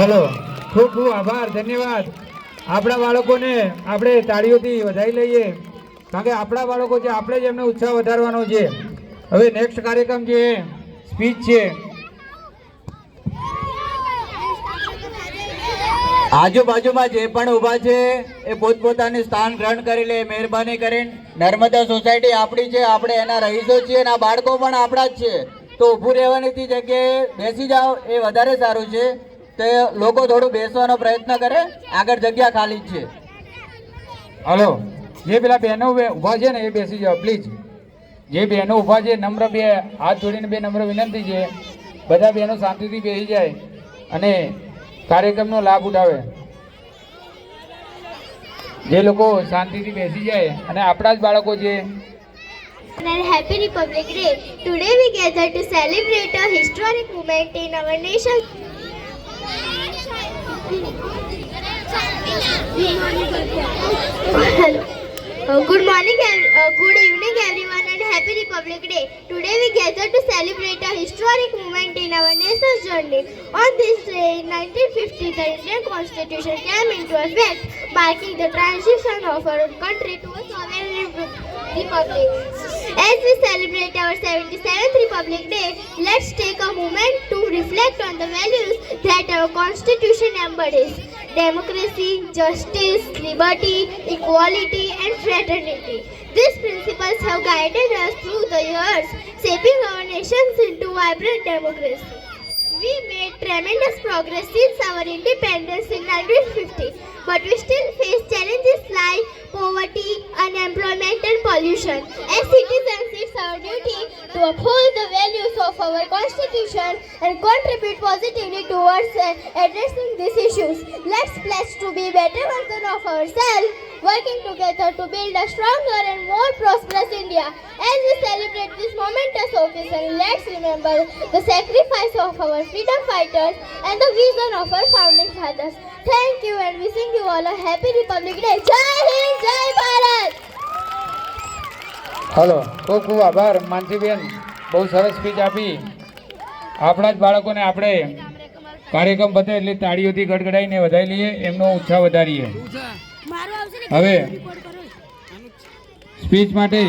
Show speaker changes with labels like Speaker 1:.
Speaker 1: Hello, ખૂબ ખૂબ આભાર, ધન્યવાદ. આપણા બાળકોને આપણે તાળીઓથી વધાવી લઈએ, કારણ કે આપણા બાળકો છે, આપણે જ એમને ઉત્સાહ વધારવાનો છે. હવે નેક્સ્ટ કાર્યક્રમ જે સ્પીચ છે,
Speaker 2: આજુબાજુમાં જે પણ ઊભા છે એ પોતપોતાનું સ્થાન ગ્રહણ કરી લે, મહેરબાની કરીને. નર્મદા સોસાયટી આપણી છે, આપણે એના રહીશો છીએ અને આ બાળકો પણ આપણા જ છે. તો ઊભું રહેવાની જગ્યાએ બેસી જાઓ, એ વધારે સારું છે. તો લોકો થોડું બેસવાનો પ્રયત્ન કરે, આગળ જગ્યા ખાલી જ છે.
Speaker 1: હલો, જે પેલા બહેનો ઊભા છે ને એ બેસી જાઓ પ્લીઝ. જે બહેનો ઊભા છે, નમ્ર બે હાથ જોડીને બે નમ્ર વિનંતી છે, બધા બહેનો શાંતિથી બેસી જાય અને કાર્યક્રમનો લાભ ઉઠાવે. જે લોકો શાંતિથી બેસી જાય અને આપણા જ બાળકો છે.
Speaker 3: And Happy Republic Day. Today we gather to celebrate a historic moment in our nation. Good morning, good evening everyone and Happy Republic Day. Today we gather to celebrate a historic moment in our nation's journey. On this day in 1950, the Indian Constitution came into effect, marking the transition of our country to a sovereign republic. As we celebrate our 77th Republic Day, let's take a moment to reflect on the values that our Constitution embodies: democracy, justice, liberty, equality, and fraternity. These principles have guided us through the years, shaping our nations into vibrant democracy. We made tremendous progress since our independence in 1950, but we still face challenges like poverty, unemployment, and pollution. As citizens, it's our duty to uphold the values of our Constitution and contribute positively towards addressing these issues. Let's pledge to be better version of ourselves, working together to build a stronger and more prosperous India. As we celebrate this momentous occasion, let's remember the sacrifice of our freedom fighters and the vision of our founding fathers. Thank you and wishing you all a happy Republic Day. Jai Hind, Jai Bharat.
Speaker 1: Hello, ખૂબ ખૂબ આભાર માનસીબેન, બહુ સરસ speech આપી. આપણા જ બાળકોને આપણે કાર્યક્રમ પતે એટલે તાળીઓથી ગડગડાઈને વધાવી લઈએ, એમનો ઉત્સાહ વધારીએ. હવે સ્પીચ માટે